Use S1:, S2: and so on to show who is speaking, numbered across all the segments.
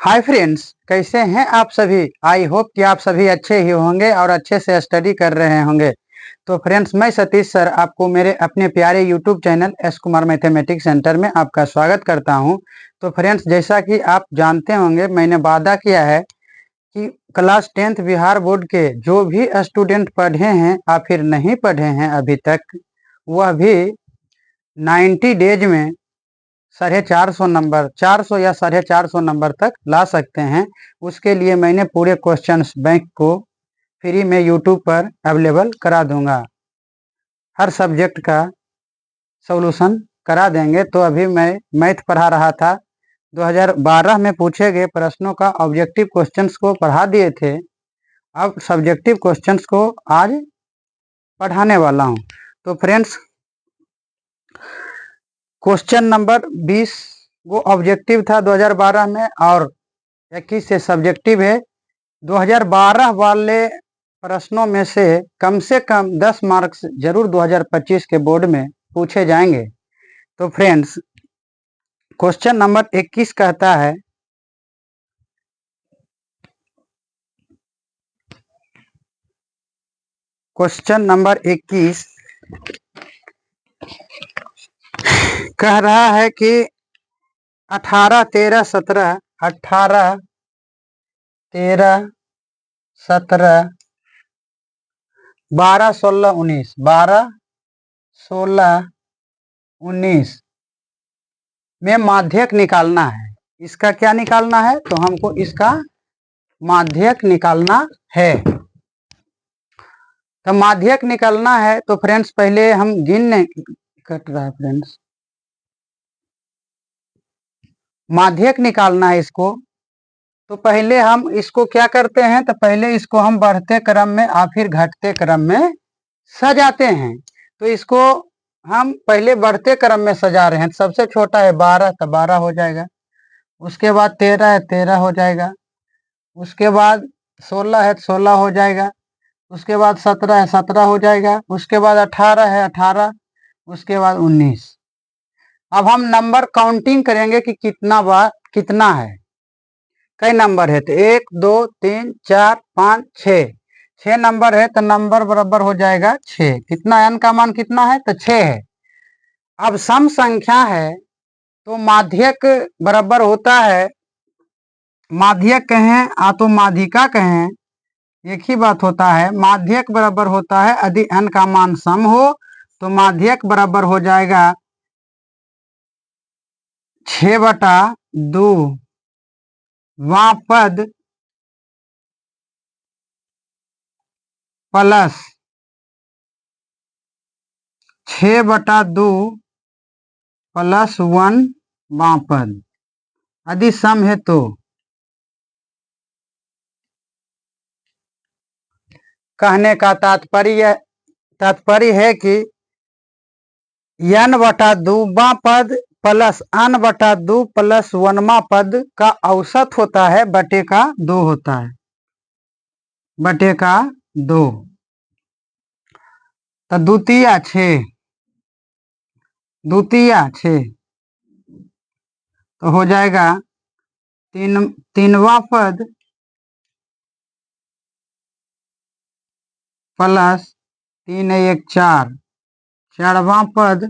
S1: Hi friends, कैसे हैं आप सभी। आई होप कि आप सभी अच्छे ही होंगे और अच्छे से स्टडी कर रहे होंगे। तो फ्रेंड्स, मैं सतीश सर आपको मेरे अपने प्यारे YouTube channel S Kumar mathematics centre में आपका स्वागत करता हूं। तो फ्रेंड्स, जैसा कि आप जानते होंगे, मैंने वादा किया है कि क्लास 10th बिहार बोर्ड के जो भी स्टूडेंट पढ़े हैं या फिर नहीं पढ़े हैं अभी तक, वह भी 90 डेज में 450 नंबर, 400 या 450 नंबर तक ला सकते हैं। उसके लिए मैंने पूरे क्वेश्चंस बैंक को फ्री में यूट्यूब पर अवेलेबल करा दूंगा। हर सब्जेक्ट का सॉल्यूशन करा देंगे। तो अभी मैं मैथ पढ़ा रहा था। 2012 में पूछे गए प्रश्नों का ऑब्जेक्टिव क्वेश्चंस को पढ़ा दिए थे। अब सब्जेक्टिव क्वेश्चंस को आज पढ़ाने वाला हूं। तो फ्रेंड्स, क्वेश्चन नंबर 20 वो ऑब्जेक्टिव था 2012 में और 21 से सब्जेक्टिव है। 2012 वाले प्रश्नों में से कम 10 मार्क्स जरूर 2025 के बोर्ड में पूछे जाएंगे। तो फ्रेंड्स, क्वेश्चन नंबर 21 कहता है, क्वेश्चन नंबर 21 कह रहा है कि 18 13 17 18 13 17 12 16 19 12 16 19 में माध्यक निकालना है। इसका क्या निकालना है? तो हमको इसका माध्यक निकालना है। तो माध्यक निकालना है तो फ्रेंड्स, पहले हम गिनने कट रहा है फ्रेंड्स, माध्यक निकालना है इसको। तो पहले हम इसको क्या करते हैं? तो पहले इसको हम बढ़ते क्रम में या फिर घटते क्रम में सजाते हैं। तो इसको हम पहले बढ़ते क्रम में सजा रहे हैं। सबसे छोटा है 12, तो 12 हो जाएगा। उसके बाद 13 है, 13 हो जाएगा। उसके बाद 16 है, 16 हो जाएगा। उसके बाद 17 है, 17 हो जाएगा। उसके बाद 18 है, 18। उसके बाद 19। अब हम नंबर काउंटिंग करेंगे कि कितना है, कई नंबर है। तो 1 2 3 4 5 6, 6 नंबर है। तो नंबर बराबर हो जाएगा 6। कितना n का मान कितना है? तो 6 है। अब सम संख्या है तो माध्यक बराबर होता है, माध्यक कहें या तो माध्यिका कहें, एक ही बात होता है। माध्यक बराबर होता है यदि n का मान सम हो तो माध्यक बराबर हो जाएगा 6/2 वां पद प्लस 6/2 प्लस 1 वां पद, यदि सम है तो। कहने का तात्पर्य है कि n/2 पद प्लस n/2 प्लस 1वां पद का औसत होता है बटे का 2 होता है, बटे का 2। तो द्वितीय 6, द्वितीय 6 तो हो जाएगा 3वां पद प्लस 3 1 4, 4वां पद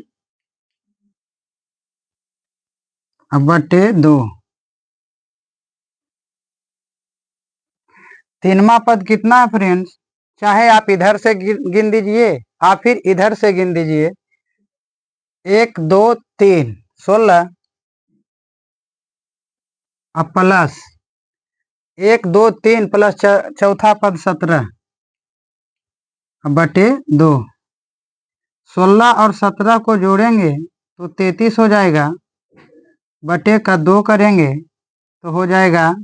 S1: बटे 2। 3वां पद कितना है फ्रेंड्स? चाहे आप इधर से गिन दीजिए या फिर इधर से गिन दीजिए। 1 2 3 16 अब प्लस 1 2 3 प्लस चौथा पद 17 बटे 2। 16 और 17 को जोड़ेंगे तो 33 हो जाएगा, बटे का 2 करेंगे तो हो जाएगा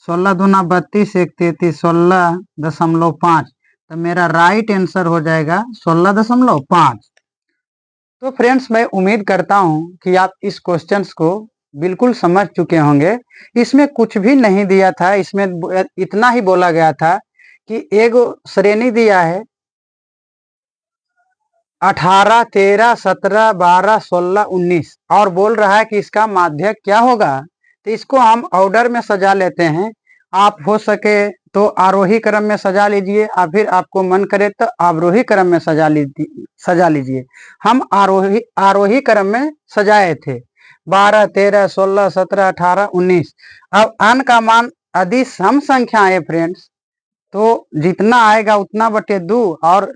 S1: 16 दूना 32, 1 33, 16.5। तो मेरा राइट आंसर हो जाएगा 16.5। तो फ्रेंड्स, मैं उम्मीद करता हूं कि आप इस क्वेश्चंस को बिल्कुल समझ चुके होंगे। इसमें कुछ भी नहीं दिया था, इसमें इतना ही बोला गया था कि एक श्रेणी दिया है 18 13 17 12 16 19 और बोल रहा है कि इसका माध्यक क्या होगा? तो इसको हम ऑर्डर में सजा लेते हैं। आप हो सके तो आरोही क्रम में सजा लीजिए, या फिर आपको मन करे तो अवरोही क्रम में सजा लीजिए। हम आरोही क्रम में सजाए थे। 12, 13, 16, 17, 18, 19। अब n का मान यदि सम संख्या है फ्रेंड्स, तो जितना आएगा उतना बटे 2 और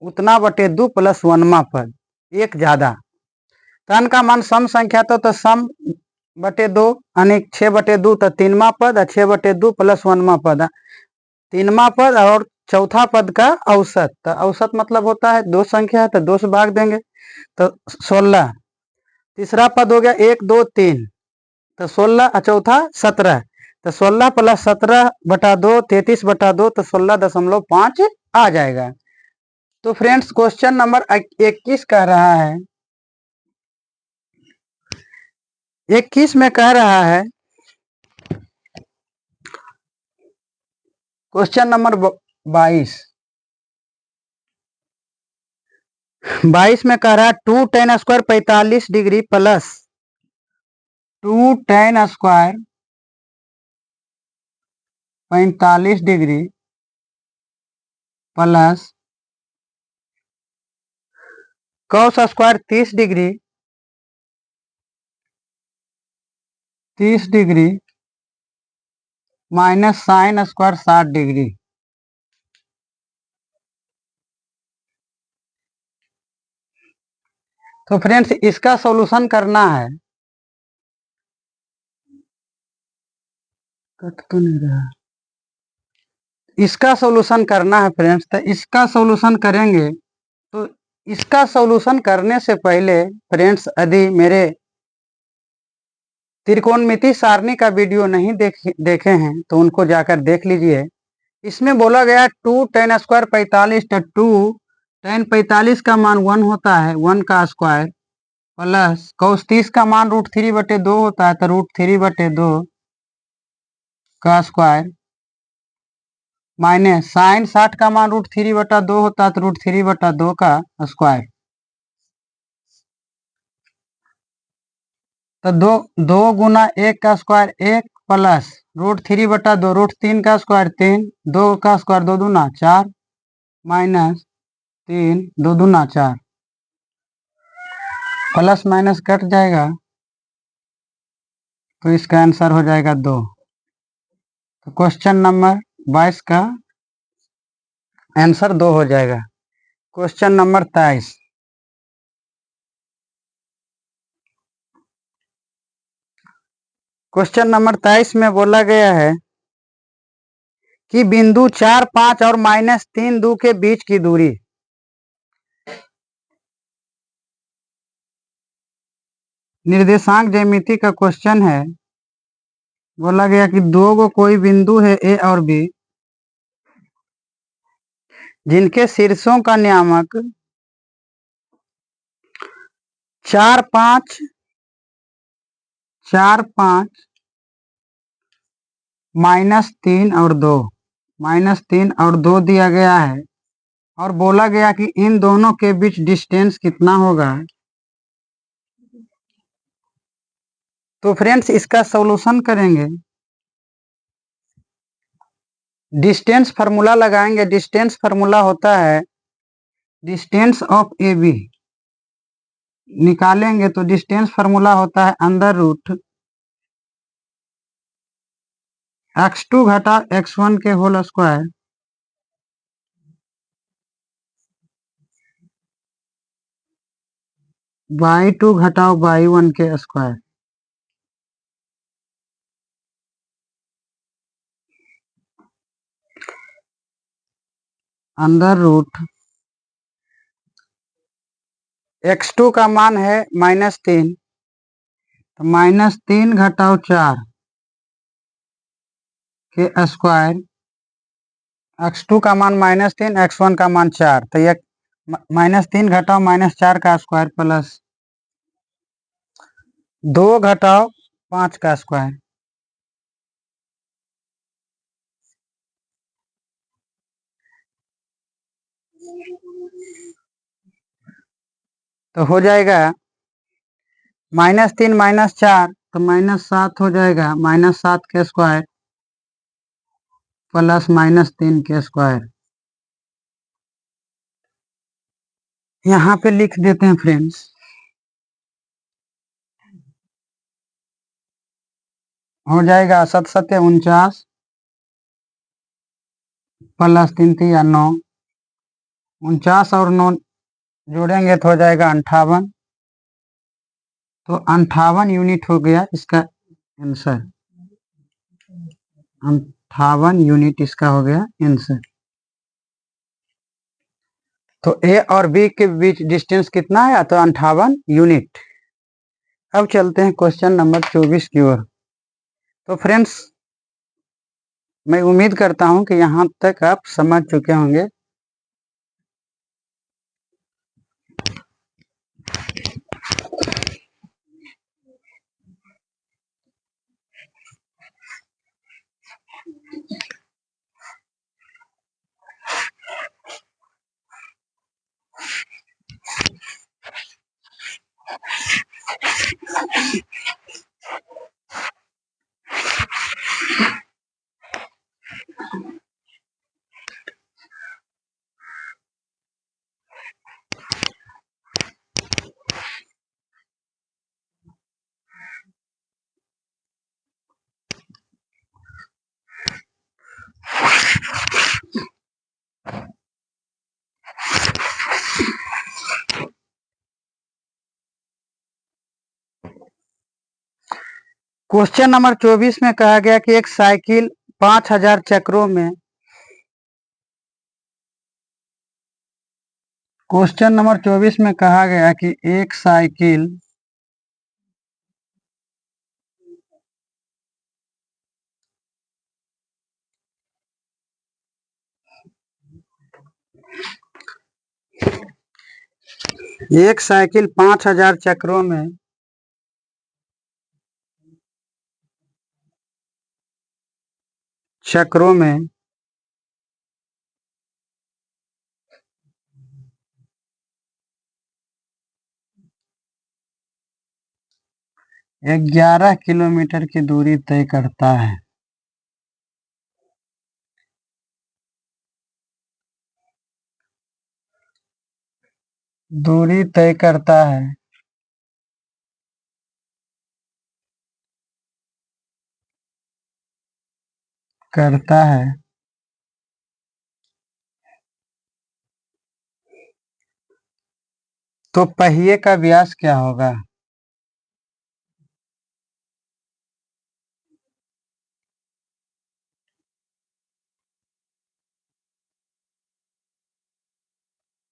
S1: उतना बटे 2 प्लस 1वां पद एक ज्यादा। तो n का मान सम संख्या तो सम बटे 2 यानी 6/2 तो 3वां पद, 6/2 प्लस 1वां पद 3वां पद, और चौथा पद का औसत। तो औसत मतलब होता है दो संख्या है तो 2 से भाग देंगे तो 16। तीसरा पद हो गया 1, 2, 3 तो 16, चौथा 17 तो 16 प्लस 17/2 33/2 तो 16.5 आ जाएगा। तो फ्रेंड्स क्वेश्चन नंबर 21 कह रहा है, 21 में कह रहा है, क्वेश्चन नंबर 22 में कह रहा है 2 tan square 45 degree plus 2 tan square 45 degree plus cos square 30 degree minus sine square 60 degree. तो फ्रेंड्स इसका सॉल्यूशन करना है। कट तो नहीं रहा। इसका सॉल्यूशन करना है फ्रेंड्स। तो इसका सॉल्यूशन करेंगे, तो इसका सॉल्यूशन करने से पहले फ्रेंड्स यदि मेरे त्रिकोणमिति सारणी का वीडियो नहीं देखे हैं तो उनको जाकर देख लीजिए। इसमें बोला गया 2 tan स्क्वायर 45 तो 2 tan 45 का मान 1 होता है, 1 का स्क्वायर प्लस cos 30 का मान √3/2 होता है तो √3/2 का स्क्वायर माइनस साइन 60 का मान √3/2 होता है तो √3/2 का स्क्वायर। तो 2 गुना 1 का स्क्वायर 1 प्लस √3/2 √3 का स्क्वायर 3 2 का स्क्वायर 2 दूना 4 माइनस 3 2 दूना 4 प्लस माइनस कट जाएगा तो इसका आंसर हो जाएगा 2। तो क्वेश्चन नंबर 22 का आंसर 2 हो जाएगा। क्वेश्चन नंबर 23, क्वेश्चन नंबर 23 में बोला गया है कि बिंदु 4, 5 और -3, 2 के बीच की दूरी। निर्देशांक ज्यामिति का क्वेश्चन है। बोला गया कि दो गो कोई बिंदु है ए और बी, जिनके शीर्षों का नियामक 4, 5 -3 और 2 दिया गया है, और बोला गया कि इन दोनों के बीच डिस्टेंस कितना होगा। तो फ्रेंड्स इसका सॉल्यूशन करेंगे, डिस्टेंस फार्मूला लगाएंगे। डिस्टेंस फार्मूला होता है डिस्टेंस ऑफ ए बी निकालेंगे तो डिस्टेंस फार्मूला होता है अंडर रूट x2 घटा x1 के होल स्क्वायर y2 घटाओ y1 के स्क्वायर। अंडर रूट x2 का मान है -3 तो -3 घटाओ 4 के स्क्वायर। x2 का मान -3, x1 का मान 4 तो ये -3 घटाओ -4 का स्क्वायर प्लस 2 घटाओ 5 का स्क्वायर। तो हो जाएगा -3 -4 तो -7 हो जाएगा, -7 के स्क्वायर प्लस -3 के स्क्वायर। यहाँ पे लिख देते हैं फ्रेंड्स, हो जाएगा 7 7 49 प्लस 3 3 9, 49 और 9 जोड़ेंगे तो हो जाएगा 58। तो 58 यूनिट हो गया इसका आंसर, 58 यूनिट इसका हो गया आंसर। तो ए और बी के बीच डिस्टेंस कितना है? तो 58 यूनिट। अब चलते हैं क्वेश्चन नंबर 24 की ओर। तो फ्रेंड्स, मैं उम्मीद करता हूं कि यहां तक आप समझ चुके होंगे। क्वेश्चन नंबर 24 में कहा गया कि एक साइकिल 5000 चक्रों में, क्वेश्चन नंबर 24 में कहा गया कि एक साइकिल 5000 चक्रों में 11 किलोमीटर की दूरी तय करता है। दूरी तय करता है, करता है तो पहिए का व्यास क्या होगा?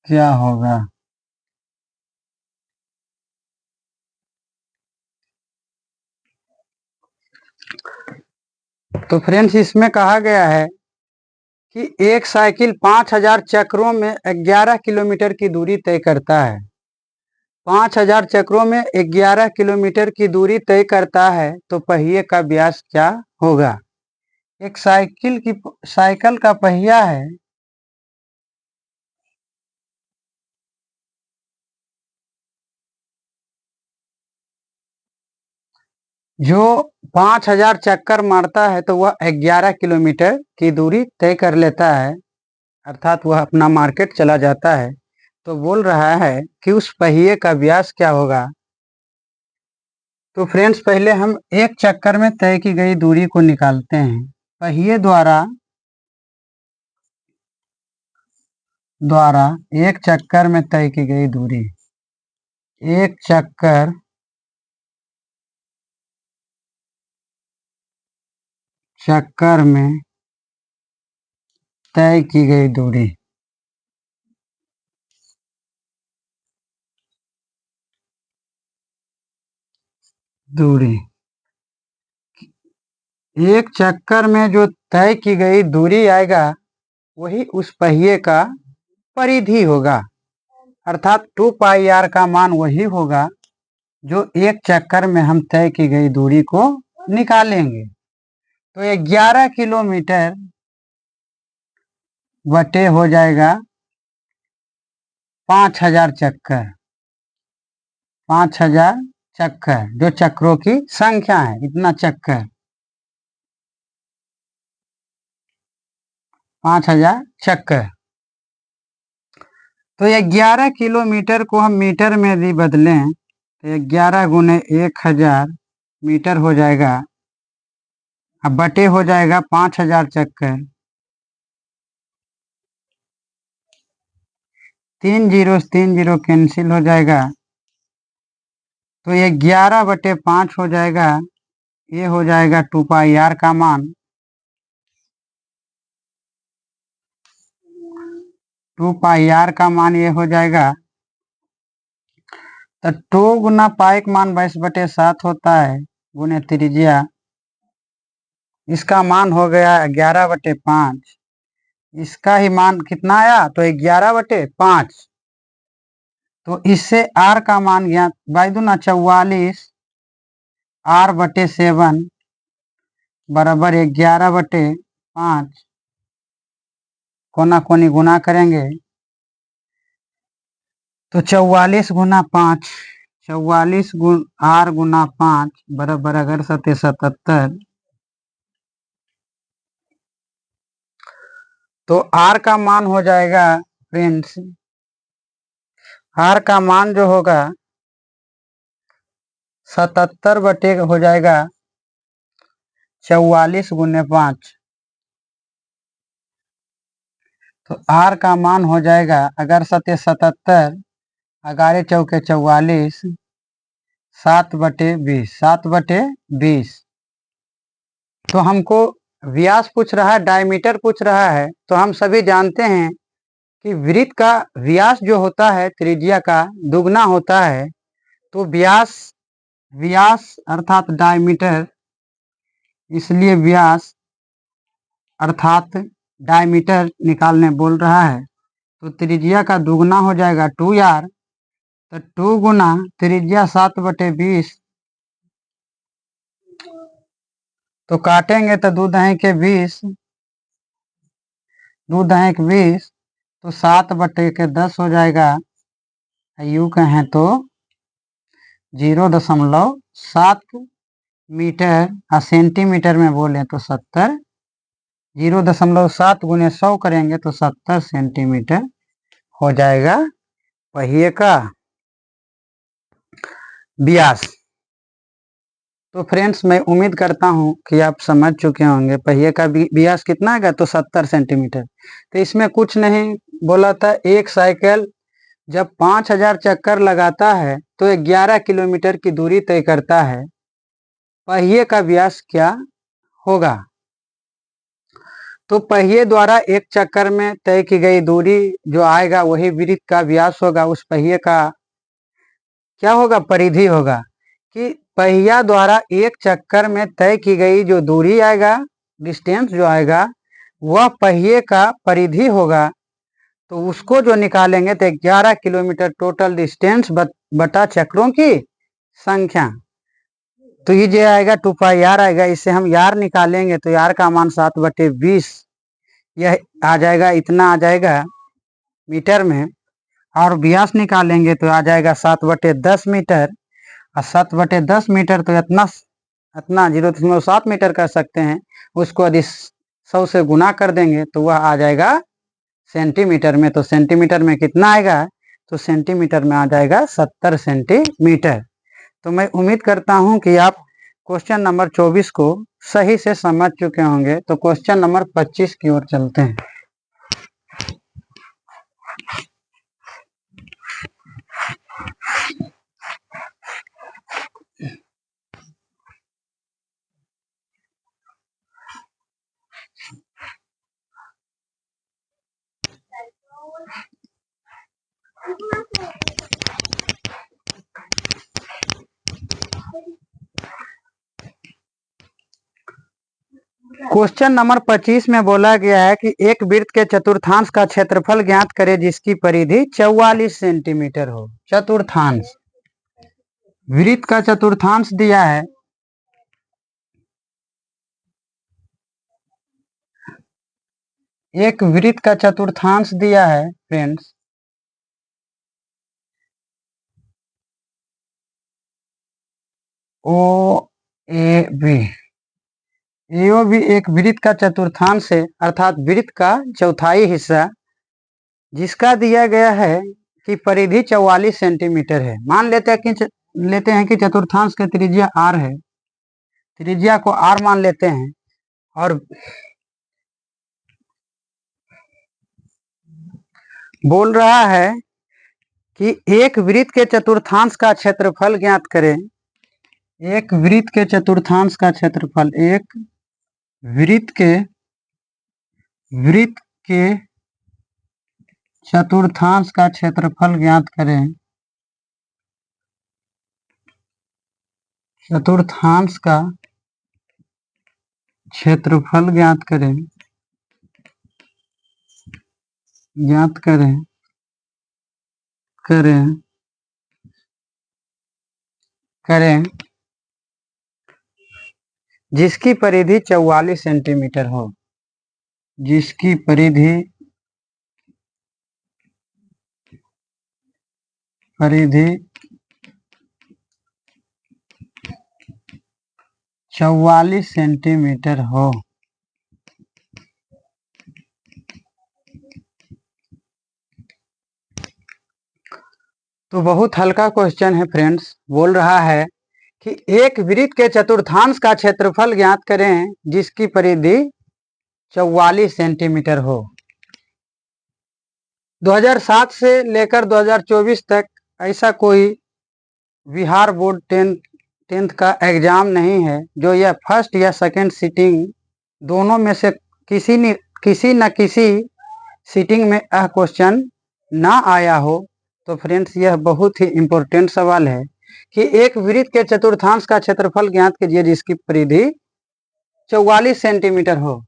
S1: क्या होगा? तो फ्रेंड्स, इसमें कहा गया है कि एक साइकिल 5000 चक्रों में 11 किलोमीटर की दूरी तय करता है। 5000 चक्रों में 11 किलोमीटर की दूरी तय करता है तो पहिए का व्यास क्या होगा? एक साइकिल का पहिया है जो 5000 चक्कर मारता है तो वह 11 किलोमीटर की दूरी तय कर लेता है, अर्थात वह अपना मार्केट चला जाता है। तो बोल रहा है कि उस पहिए का व्यास क्या होगा। तो फ्रेंड्स, पहले हम एक चक्कर में तय की गई दूरी को निकालते हैं। पहिए द्वारा एक चक्कर में तय की गई दूरी, एक चक्कर में तय की गई दूरी, एक चक्कर में जो तय की गई दूरी आएगा वही उस पहिए का परिधि होगा, अर्थात 2πr का मान वही होगा जो एक चक्कर में हम तय की गई दूरी को निकालेंगे। तो 11 किलोमीटर बटे हो जाएगा 5000 चक्कर, 5000 चक्कर, जो चक्रों की संख्या है, इतना चक्कर 5000 चक्कर। तो 11 किलोमीटर को हम मीटर में भी बदलें तो 11 गुने 1000 मीटर हो जाएगा, अब बटे हो जाएगा 5000 चक्कर। 3 जीरो 3 जीरो कैंसिल हो जाएगा, तो 11/5 हो जाएगा। ये हो जाएगा 2πr का मान। 2πr का मान ये हो जाएगा। तो 2 गुना पाई का मान 22/7 होता है, गुने त्रिज्या, इसका मान हो गया 11/5। इसका ही मान कितना आया, तो 11/5। तो इससे r का मान ज्ञात, 2×44 r/7 बराबर 11/5। कोना कोनी गुना करेंगे तो 44 गुना 5, 44 r गुना 5 बराबर अगर 77। तो r का मान हो जाएगा फ्रेंड्स, r का मान जो होगा 77 हो जाएगा 44 गुने 5। तो r का मान हो जाएगा अगर 77, 11 चौके 44, 7/20, 7/20। तो हमको व्यास पूछ रहा है, डायमीटर पूछ रहा है। तो हम सभी जानते हैं कि वृत्त का व्यास जो होता है त्रिज्या का दुगना होता है। तो व्यास अर्थात डायमीटर, इसलिए व्यास अर्थात डायमीटर निकालने बोल रहा है। तो त्रिज्या का दुगना हो जाएगा 2r। तो 2 गुना त्रिज्या 7/20, तो काटेंगे तो 2×20, 2×20, तो 7/10 हो जाएगा। यूं कहें तो 0.7 मीटर, सेंटीमीटर में बोले तो 70, 0.7 गुने 100 करेंगे तो 70 सेंटीमीटर हो जाएगा पहिए का व्यास। तो फ्रेंड्स, मैं उम्मीद करता हूं कि आप समझ चुके होंगे पहिए का व्यास कितना है, तो 70 सेंटीमीटर। तो इसमें कुछ नहीं बोला था, एक साइकिल जब 5000 चक्कर लगाता है तो 11 किलोमीटर की दूरी तय करता है। पहिए का व्यास क्या होगा? तो पहिए द्वारा एक चक्कर में तय की गई दूरी जो आएगा वही वृत्त का व्यास होगा। उस पहिए का क्या होगा? परिधि होगा। कि पहिया द्वारा एक चक्कर में तय की गई जो दूरी आएगा, डिस्टेंस जो आएगा, वह पहिए का परिधि होगा। तो उसको जो निकालेंगे तो 11 किलोमीटर टोटल डिस्टेंस बटा चक्रों की संख्या। तो ये जो आएगा 2πr आएगा, इससे हम यार निकालेंगे तो यार का मान 7/20 यह आ जाएगा, इतना आ जाएगा मीटर में। और व्यास निकालेंगे तो आ जाएगा 7/10 मीटर। और 7/10 मीटर तो इतना 0.7 मीटर कर सकते हैं। उसको यदि 100 से गुना कर देंगे तो वह आ जाएगा सेंटीमीटर में। तो सेंटीमीटर में कितना आएगा? तो सेंटीमीटर में आ जाएगा 70 सेंटीमीटर। तो मैं उम्मीद करता हूं कि आप क्वेश्चन नंबर 24 को सही से समझ चुके होंगे। तो क्वेश्चन नंबर 25 की ओर चलते हैं। क्वेश्चन नंबर 25 में बोला गया है कि एक वृत्त के चतुर्थांश का क्षेत्रफल ज्ञात करें जिसकी परिधि 44 सेंटीमीटर हो। चतुर्थांश, वृत्त का चतुर्थांश दिया है। एक वृत्त का चतुर्थांश दिया है फ्रेंड्स। O A B. एओ भी एक वृत्त का चतुर्थांश है, अर्थात वृत्त का चौथाई हिस्सा, जिसका दिया गया है कि परिधि 44 सेंटीमीटर है। मान लेते हैं कि चतुर्थांश की त्रिज्या r है, त्रिज्या को r मान लेते हैं, और बोल रहा है कि एक वृत्त के चतुर्थांश का क्षेत्रफल ज्ञात करें। एक वृत्त के चतुर्थांश का क्षेत्रफल, एक वृत्त के चतुर्थांश का क्षेत्रफल ज्ञात करें। चतुर्थांश का क्षेत्रफल ज्ञात करें, करें जिसकी परिधि 44 सेंटीमीटर हो, जिसकी परिधि 44 सेंटीमीटर हो। तो बहुत हल्का क्वेश्चन है फ्रेंड्स। बोल रहा है कि एक वृत्त के चतुर्थांश का क्षेत्रफल ज्ञात करें जिसकी परिधि 44 सेंटीमीटर हो। 2007 से लेकर 2024 तक ऐसा कोई बिहार बोर्ड 10th का एग्जाम नहीं है जो यह फर्स्ट या सेकंड सीटिंग दोनों में से किसी न किसी सीटिंग में यह क्वेश्चन ना आया हो। तो फ्रेंड्स, यह बहुत ही इम्पोर्टेंट सवाल है कि एक वृत्त के चतुर्थांश का क्षेत्रफल ज्ञात कीजिए जिसकी परिधि 44 सेंटीमीटर हो।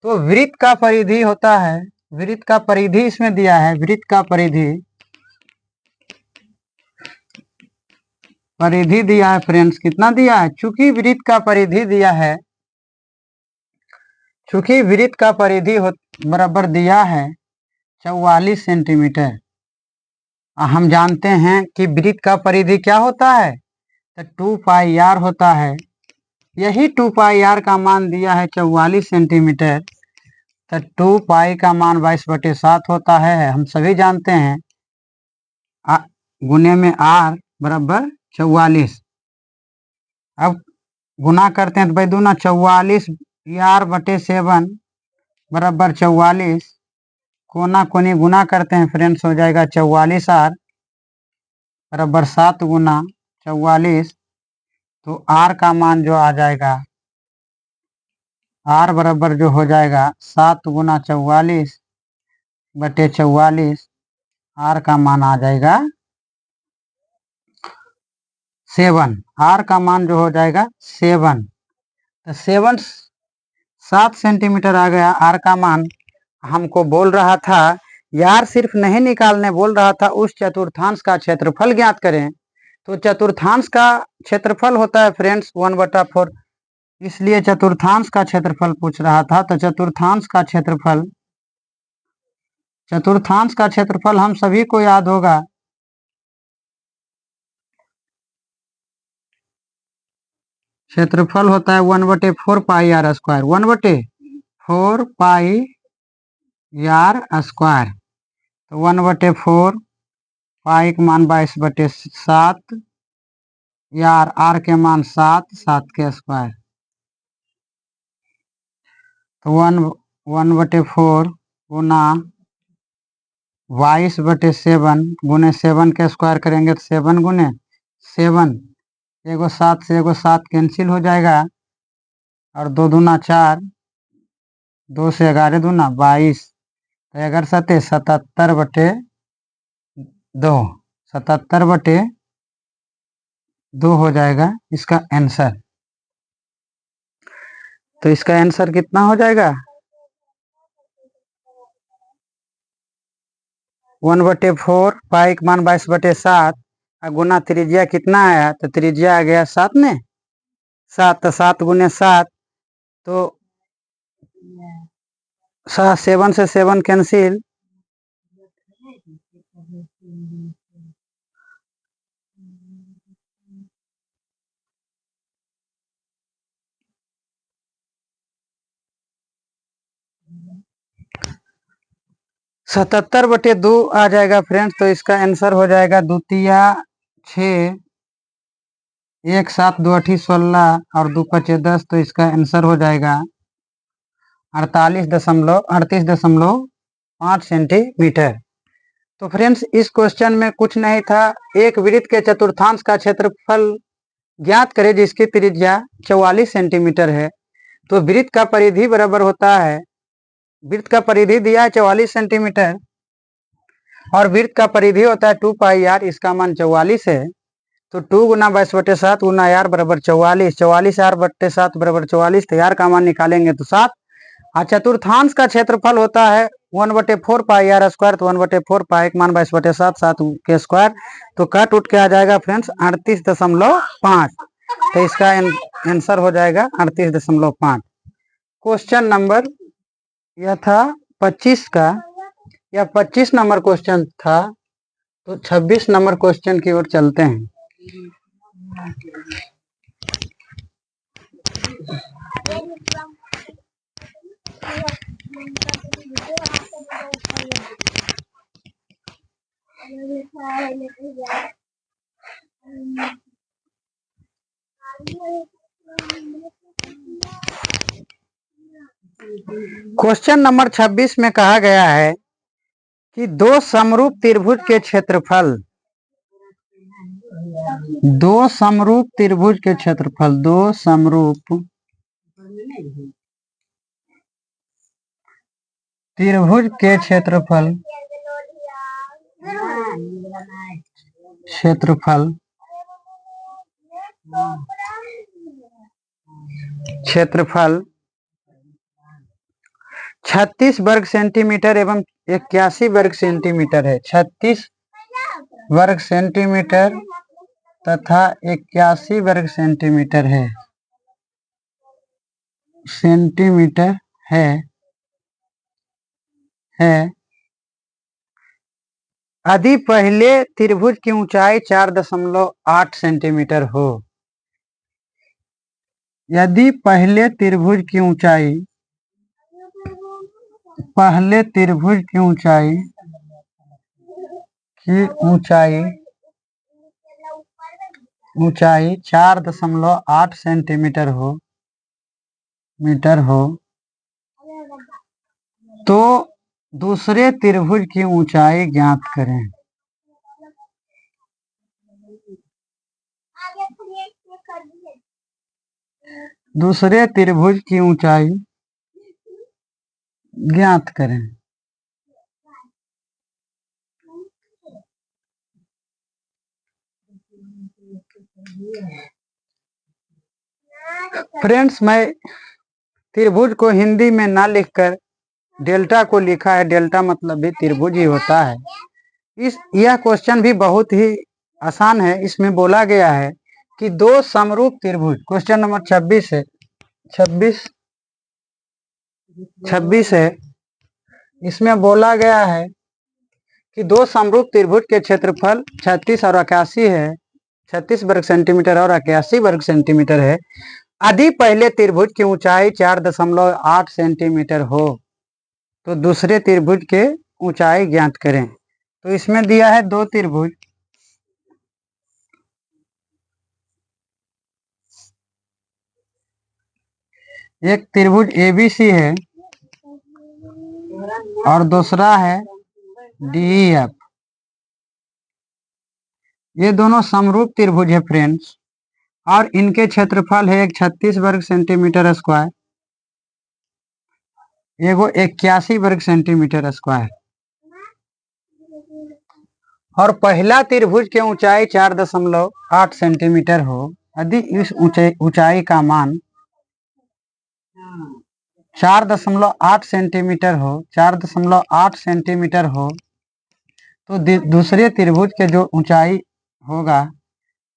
S1: तो वृत्त का परिधि होता है, वृत्त का परिधि इसमें दिया है, वृत्त का परिधि दिया है फ्रेंड्स। कितना दिया है? चूंकि वृत्त का परिधि दिया है, चूंकि वृत्त का परिधि बराबर दिया है 44 सेंटीमीटर। हम जानते हैं कि वृत्त का परिधि क्या होता है, तो 2 पाई r होता है। यही 2 पाई r का मान दिया है 44 सेंटीमीटर, तो 2 पाई का मान 22/7 होता है, हम सभी जानते हैं। गुने में r बराबर 44। अब गुना करते हैं तो भाई दूना 44 r/7 बराबर 44। कोना कोनी गुना करते हैं फ्रेंड्स, हो जाएगा 44 r बराबर 7 गुना 44। तो r का मान जो आ जाएगा, r बराबर जो हो जाएगा 7 गुना 44/44, r का मान आ जाएगा 7। r का मान जो हो जाएगा 7, तो 7 सेंटीमीटर आ गया r का मान। हमको बोल रहा था यार, सिर्फ नहीं निकालने बोल रहा था, उस चतुर्थांश का क्षेत्रफल ज्ञात करें। तो चतुर्थांश का क्षेत्रफल होता है फ्रेंड्स 1/4, इसलिए चतुर्थांश का क्षेत्रफल पूछ रहा था। तो चतुर्थांश का क्षेत्रफल हम सभी को याद होगा, क्षेत्रफल होता है 1/4 पाई r स्क्वायर, 1/4 पाई r स्क्वायर। तो 1/4 पाई के मान 22/7, यार r के मान 7 के स्क्वायर। तो 1/4 गुना 22/7 गुने 7 के स्क्वायर करेंगे तो 7 गुने 7, एगो 7 से एगो 7 कैंसिल हो जाएगा, और 2 दूना 4, 2 से 11 दूना 22, तो 11 7 77/2, 77/2 हो जाएगा इसका आंसर। तो इसका आंसर कितना हो जाएगा? 1/4 पाई का मान 22/7, गुना त्रिज्या कितना आया, तो त्रिज्या आ गया 7 में 7, तो 7 गुने 7, तो 7 से 7 कैंसिल, 77/2 आ जाएगा फ्रेंड्स। तो इसका आंसर हो जाएगा 2 तिया 6, 1 7 2 8 16 और 2 5 10। तो इसका आंसर हो जाएगा 38.5 सेंटीमीटर। तो फ्रेंड्स इस क्वेश्चन में कुछ नहीं था, एक वृत्त के चतुर्थांश का क्षेत्रफल ज्ञात करें जिसकी त्रिज्या 44 सेंटीमीटर है। तो वृत्त का परिधि बराबर होता है, वृत्त का परिधि दिया है 44 सेंटीमीटर और वृत्त का परिधि होता है 2 पाई आर, इसका मान 44 है। तो 2 गुना 22/7 गुना आर बराबर 44, 44 r/7 बराबर 44। तो आर का मान निकालेंगे तो 7। और चतुर्थांश का क्षेत्रफल होता है 1/4 पाई आर स्क्वायर। तो 1/4 पाई मान 22/7 7 के स्क्वायर। तो कट उठ के आ जाएगा फ्रेंड्स 38.5। तो इसका आंसर हो जाएगा 38.5। क्वेश्चन नंबर यह था 25 का, यह 25 नंबर क्वेश्चन था। तो 26 नंबर क्वेश्चन की ओर चलते हैं। क्वेश्चन नंबर 26 में कहा गया है कि दो समरूप त्रिभुज के क्षेत्रफल, दो समरूप त्रिभुज के क्षेत्रफल, दो समरूप त्रिभुज के क्षेत्रफल, क्षेत्रफल 36 वर्ग सेंटीमीटर एवं 81 वर्ग सेंटीमीटर है। 36 वर्ग सेंटीमीटर तथा 81 वर्ग सेंटीमीटर है, यदि पहले त्रिभुज की ऊंचाई 4.8 सेंटीमीटर हो, यदि पहले त्रिभुज की ऊंचाई, पहले त्रिभुज की ऊंचाई 4.8 सेंटीमीटर हो, तो दूसरे त्रिभुज की ऊंचाई ज्ञात करें। दूसरे त्रिभुज की ऊंचाई ज्ञात करें। फ्रेंड्स मैं त्रिभुज को हिंदी में ना लिखकर डेल्टा को लिखा है। डेल्टा मतलब भी त्रिभुज ही होता है। यह क्वेश्चन भी बहुत ही आसान है। इसमें बोला गया है कि दो समरूप त्रिभुज, क्वेश्चन नंबर 26 है, 26 है। इसमें बोला गया है कि दो समरूप त्रिभुज के क्षेत्रफल 36 और 81 है, 36 वर्ग सेंटीमीटर और 81 वर्ग सेंटीमीटर है। यदि पहले त्रिभुज की ऊंचाई 4.8 सेंटीमीटर हो, तो दूसरे त्रिभुज के ऊंचाई ज्ञात करें। तो इसमें दिया है दो त्रिभुज, एक त्रिभुज एबीसी है और दूसरा है डीईएफ। ये दोनों समरूप त्रिभुज है फ्रेंड्स, और इनके क्षेत्रफल है एक 36 वर्ग सेंटीमीटर स्क्वायर, एगो 81 वर्ग सेंटीमीटर स्क्वायर। और पहला त्रिभुज की ऊंचाई 4.8 सेंटीमीटर हो, यदि इस ऊंचाई का मान 4.8 सेंटीमीटर हो, 4.8 सेंटीमीटर हो, तो दूसरे त्रिभुज के जो ऊंचाई होगा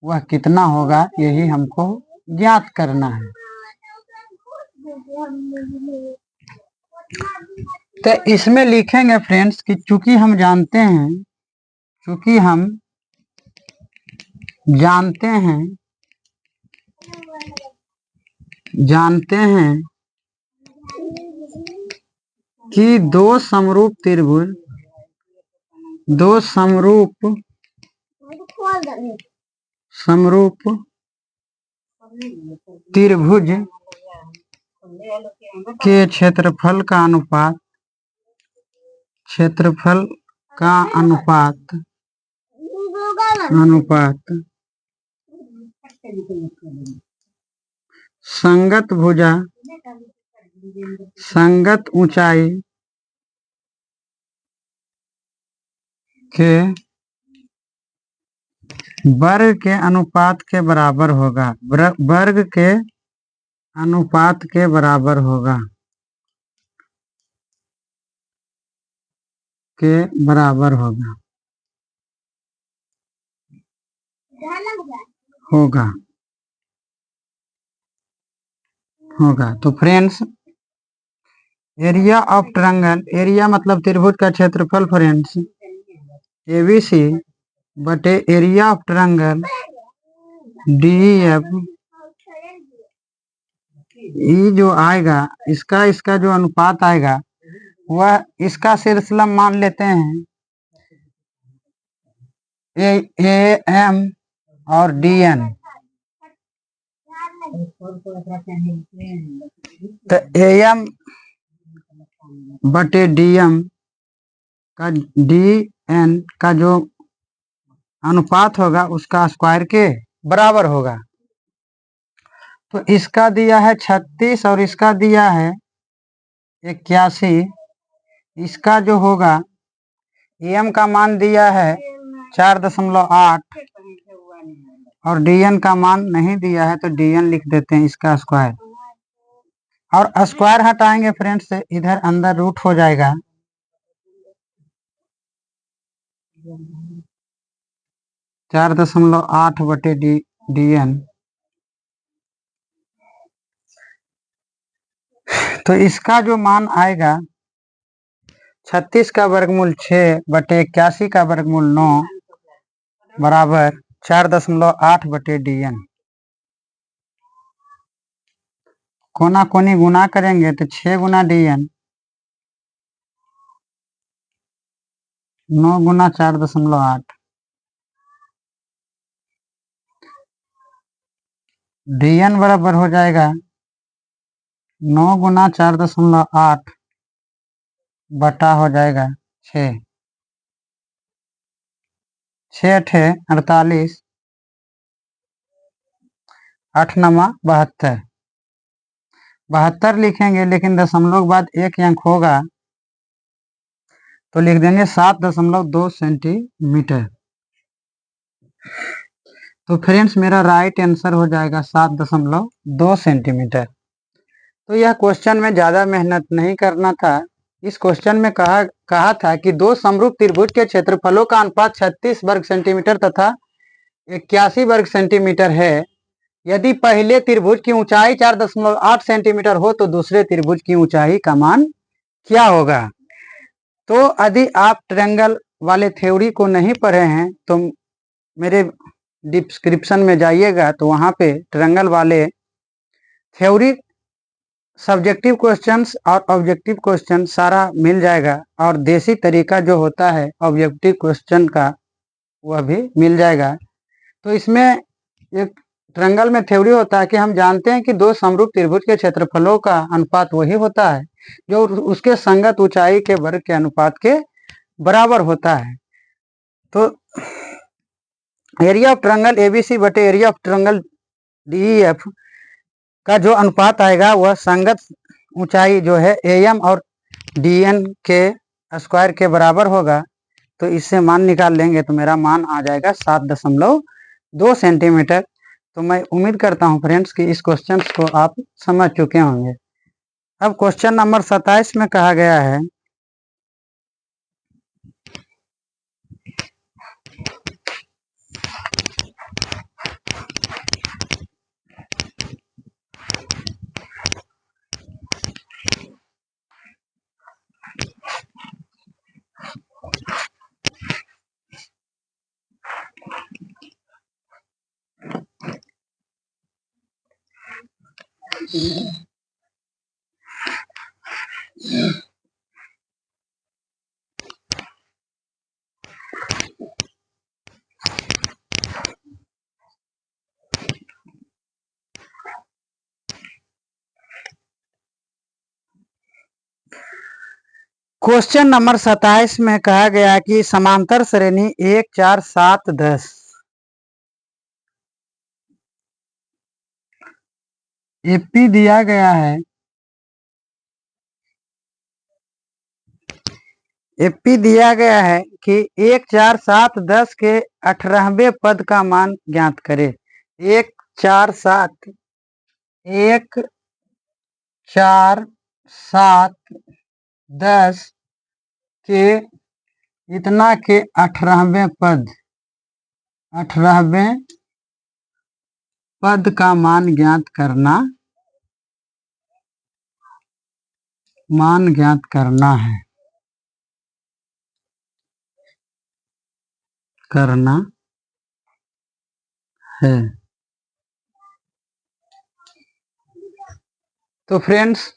S1: वह कितना होगा, यही हमको ज्ञात करना है। तो इसमें लिखेंगे फ्रेंड्स कि चूंकि हम जानते हैं कि दो समरूप त्रिभुज दो समरूप त्रिभुज के क्षेत्रफल का अनुपात संगत भुजा संगत ऊंचाई के वर्ग के अनुपात के बराबर होगा। वर्ग के अनुपात के बराबर होगा होगा। तो friends, area of triangle, area मतलब त्रिभुज का क्षेत्रफल फ्रेंड्स, ABC बटे एरिया ऑफ ट्रायंगल DEF, ये जो आएगा इसका जो अनुपात आएगा वह इसका सिलसिला मान लेते हैं AM और DN। तो AM बटे DM का DN का जो अनुपात होगा उसका स्क्वायर के बराबर होगा। तो इसका दिया है 36 और इसका दिया है 81। इसका जो होगा AM का मान दिया है 4.8 और DN का मान नहीं दिया है, तो DN लिख देते हैं इसका स्क्वायर। और स्क्वायर हटाएंगे फ्रेंड्स से इधर अंदर रूट हो जाएगा। 4.8 बटे DN। तो इसका जो मान आएगा 36 का वर्गमूल 6 बटे 81 का वर्गमूल 9 बराबर 4.8 बटे DN। कोना कोनी गुना करेंगे तो 6 गुना DN, 9 गुना 4.8, DN बराबर हो जाएगा 9 गुना 4.8 बटा हो जाएगा 6, 6 48, 8 9 72, 72 लिखेंगे, लेकिन दशमलव के बाद एक अंक होगा तो लिख देंगे 7.2 सेंटीमीटर। तो फ्रेंड्स, मेरा राइट आंसर हो जाएगा 7.2 सेंटीमीटर। तो यह क्वेश्चन में ज़्यादा मेहनत नहीं करना था। इस क्वेश्चन में कहा था कि दो समरूप त्रिभुज के क्षेत्रफलों का अनुपात 36 वर्ग सेंटीमीटर तथा 81 वर्ग सेंटीमीटर है। यदि पहले त्रिभुज की ऊंचाई 4.8 सेंटीमीटर हो तो दूसरे त्रिभुज की ऊंचाई का मान क्या होगा। तो यदि आप ट्रायंगल वाले थ्योरी को नहीं पढ़े हैं तो मेरे डिस्क्रिप्शन में जाइएगा, तो वहाँ पे ट्रायंगल वाले थ्योरी, सब्जेक्टिव क्वेश्चंस और ऑब्जेक्टिव क्वेश्चन सारा मिल जाएगा। और देसी तरीका जो होता है ऑब्जेक्टिव क्वेश्चन का वह भी मिल जाएगा। तो इसमें एक ट्रायंगल में थ्योरी होता है कि हम जानते हैं कि दो समरूप त्रिभुज के क्षेत्रफलों का अनुपात वही होता है जो उसके संगत ऊंचाई के वर्ग के अनुपात के बराबर होता है। तो एरिया ऑफ ट्रायंगल ABC बटे एरिया ऑफ ट्रायंगल DEF का जो अनुपात आएगा वह संगत ऊंचाई जो है AM और DN के स्क्वायर के बराबर होगा। तो इससे मान निकाल लेंगे तो मेरा मान आ जाएगा 7.2 सेंटीमीटर। तो मैं उम्मीद करता हूं फ्रेंड्स कि इस क्वेश्चन को आप समझ चुके होंगे। अब क्वेश्चन नंबर 27 में कहा गया है क्वेश्चन नंबर 27 में कहा गया कि समांतर श्रेणी 1 4 7 10 एपी दिया गया है। एपी दिया गया है कि 1 4 7 10 के 18वें पद का मान ज्ञात करें। 1 4 7 1 4 7 10 के इतना के 18वें पद का मान ज्ञात करना है। तो फ्रेंड्स,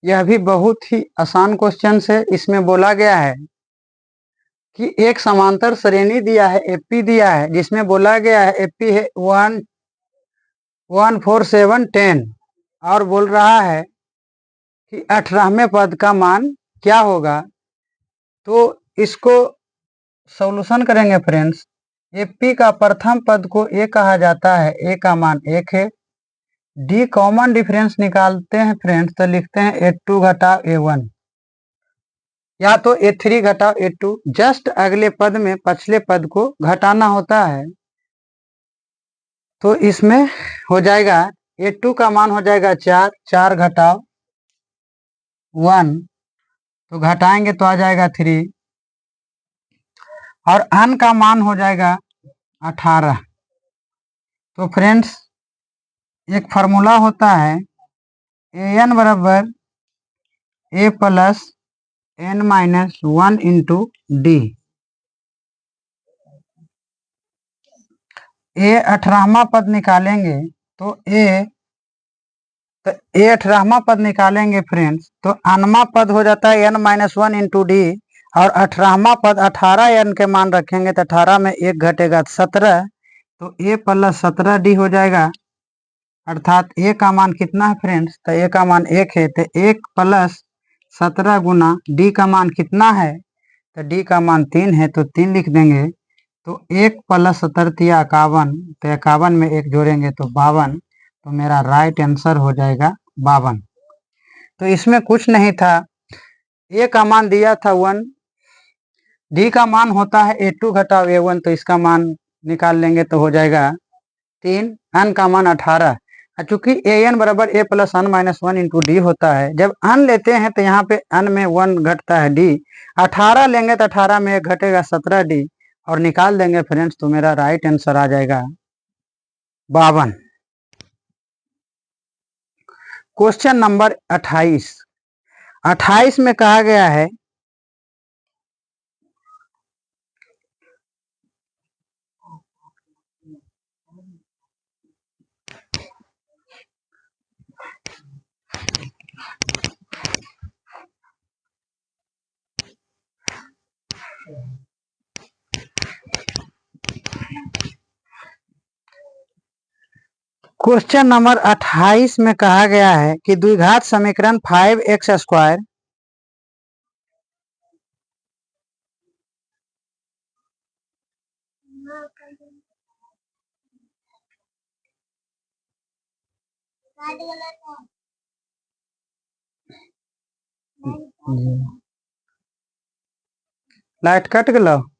S1: यह भी बहुत ही आसान क्वेश्चन है। इसमें बोला गया है कि एक समांतर श्रेणी दिया है, एपी दिया है, जिसमें बोला गया है एपी है 1 1 4 7 10 और बोल रहा है कि 18वें पद का मान क्या होगा। तो इसको सॉल्यूशन करेंगे फ्रेंड्स। एपी का प्रथम पद को ए कहा जाता है, ए का मान 1 है। डी कॉमन डिफरेंस निकालते हैं फ्रेंड्स, तो लिखते हैं A2 घटाव A1 या तो A3 घटाव A2। जस्ट अगले पद में पिछले पद को घटाना होता है। तो इसमें हो जाएगा A2 का मान हो जाएगा 4, 4 घटाव 1, तो घटाएंगे तो आ जाएगा 3, और n का मान हो जाएगा 18। तो फ्रेंड्स, एक फार्मूला होता है an बराबर a plus n-1 into D. A 18वां पद निकालेंगे तो ए 18वां पद निकालेंगे फ्रेंड्स, तो nवां पद हो जाता है n-1 इंटू डी, और 18वां पद 18 n के मान रखेंगे तो 18 में 1 घटेगा 17, तो a प्लस 17 डी हो जाएगा। अर्थात a का मान कितना है फ्रेंड्स, तो a का मान 1 है, तो 1 प्लस 17 गुना डी का मान कितना है, तो डी का मान 3 है, तो 3 लिख देंगे। तो 1 प्लस 17 51, तो 51 में 1 जोड़ेंगे तो 52, तो मेरा राइट आंसर हो जाएगा 52। तो इसमें कुछ नहीं था, ए का मान दिया था 1, डी का मान होता है A2 घटाव A1, तो इसका मान निकाल लेंगे तो हो जाएगा 3, n का मान 18। चूंकि an बराबर a plus n minus 1 into D होता है, जब n लेते हैं तो यहाँ पे n में 1 घटता है, डी 18 लेंगे तो 18 में 1 घटेगा 17 डी, और निकाल देंगे फ्रेंड्स, तो मेरा राइट आंसर आ जाएगा 52। क्वेश्चन नंबर 28 में कहा गया है क्वेश्चन नंबर 28 में कहा गया है कि द्विघात समीकरण 5x² लाइट कट गलो।